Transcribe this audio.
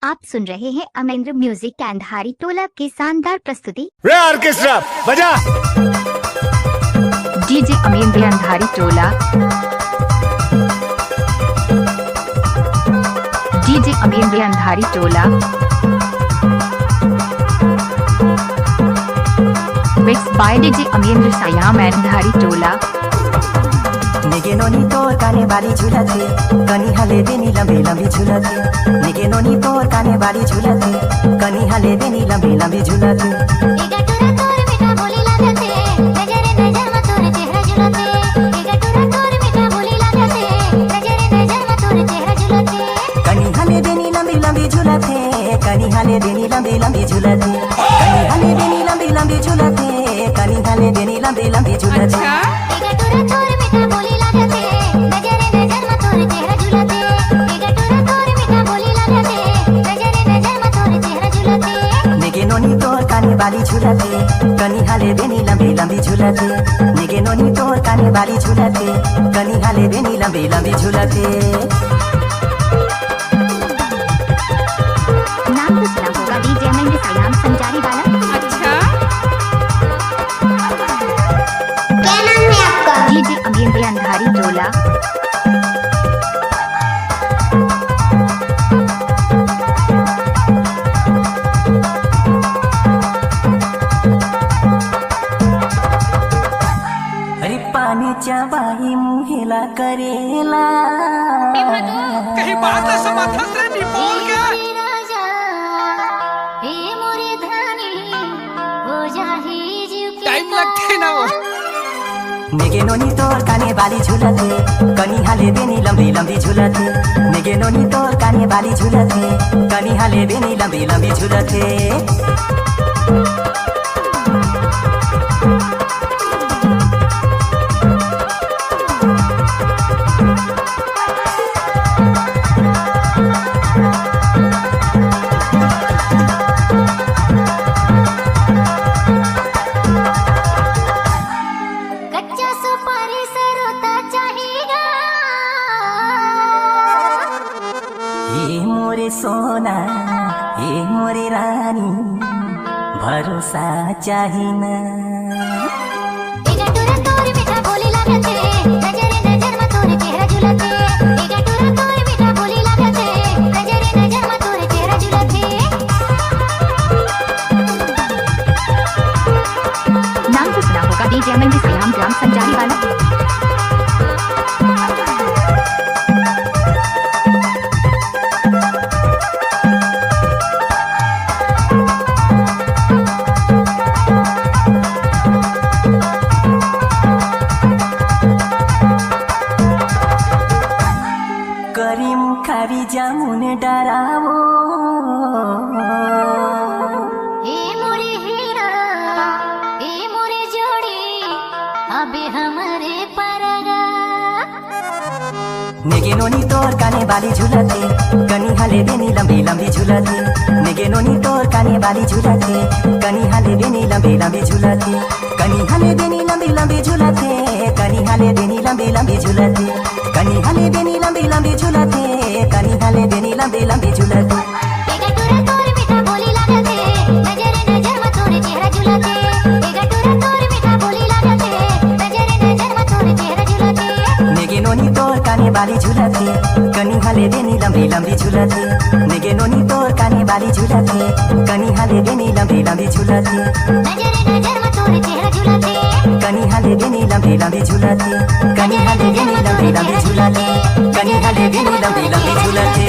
आप सुन रहे हैं अमेंद्र म्यूजिक एंड धारी टोला की शानदार प्रस्तुति। रे ऑर्केस्ट्रा बजा। डीजे अमेंद्र अंधारी टोला, DJ Amendra Andhari Tola, mix by DJ Amendra Sayam and Dhari Tola. निगे नोनी तोर काने बाली झुलथे, कनी हले देनी लंबी लंबी झुलथे। निगे नोनी तोर काने बाली झुलथे, कनी हले देनी लंबी लंबी झुलथे। एगा टोरा तोर मीठा बोली लागथे, नजरे नजर में तोर चेहरा झुलथे। एगा टोरा तोर मीठा बोली लागथे, नजरे नजर में तोर चेहरा झुलथे। कनी हले देनी लंबी लंबी झुलथे, कनी हले देनी लंबी लंबी झुलथे। कनी हले देनी लंबी लंबी झुलथे, कनी हले देनी लंबी लंबी झुलथे। एगा टोरा तोर मीठा बोली लागथे, नजरे नजर में तोर चेहरा झुलथे। एगा टोरा तोर मीठा बोली लागथे, नजरे नजर में तोर चेहरा झुलथे। निगे नोनी तोर काने बाली झुलथे, कनी हले देनी लंबी लंबी झुलथे। निगे नोनी तोर काने बाली झुलथे, कनी हले देनी लंबी लंबी झुलथे। नाम तो सुना होगा डीजे अमेंद्र सयाम संचारी वाला। अच्छा, क्या नाम है आपका? डीजे अमेंद्र अंधारी टोला। अरे पानी चाबाही मुहेला करेला, कहीं बात समाधान से नहीं बोल के। हे राजा, हे मोरे धानी, हो जाही जीव की टाइम लगते ना वो। निगे नोनी तोर काने बाली झुलथे, कनी हले देनी लंबी लंबी झुलथे। निगे नोनी तोर काने बाली झुलथे, कनी हले देनी लंबी लंबी झुलथे। कच्चा सुपारी से रोता चाहेगा। ये मोरे सोना, ये मोरे रानी, भरोसा चाहिना। एगा टोरा तोर मीठा बोली लागथे, नजरे नजर में तोर चेहरा झुलथे। एगा टोरा तोर मीठा बोली लागथे, नजरे नजर में तोर चेहरा झुलथे। नाम तो सुना होगा डीजे अमेंद्र सयाम ग्राम संचारी वाला। करीम खारी जामुन डरावो, हे मोरे हीरा, हे मोरे जोड़ी, अबे हमारे परगा। निगे नोनी तोर काने बाली झुलथे, कनी हले देनी लंबी लंबी झुलथे। निगे नोनी तोर काने बाली झुलथे, कनी हले देनी लंबी लंबी झुलथे। कनी हले देनी लंबी लंबी झुलथे, कनी हले देनी लंबी लंबी झुलथे। कनी हले देनी लंबी लंबी झुलथे, कनी हले देनी लंबी लंबी झुलथे। एगा टोरा तोर मीठा बोली लागथे, नजरे नजर में तोर चेहरा झुलथे। एगा टोरा तोर मीठा बोली लागथे, नजरे नजर में तोर चेहरा झुलथे। निगे नोनी तोर काने बाली झुलथे, कनी हले देनी लंबी लंबी झुलथे। निगे नोनी तोर काने बाली झुलथे, कनी हले देनी लंबी लंबी झुलथे। नजरे नजर में तोर चेहरा झुलथे। कनी हले देनी लंबी लंबी झुलथे, कनी हले देनी लंबी लंबी झुलथे। कनी हले देनी लंबी लंबी झुलथे।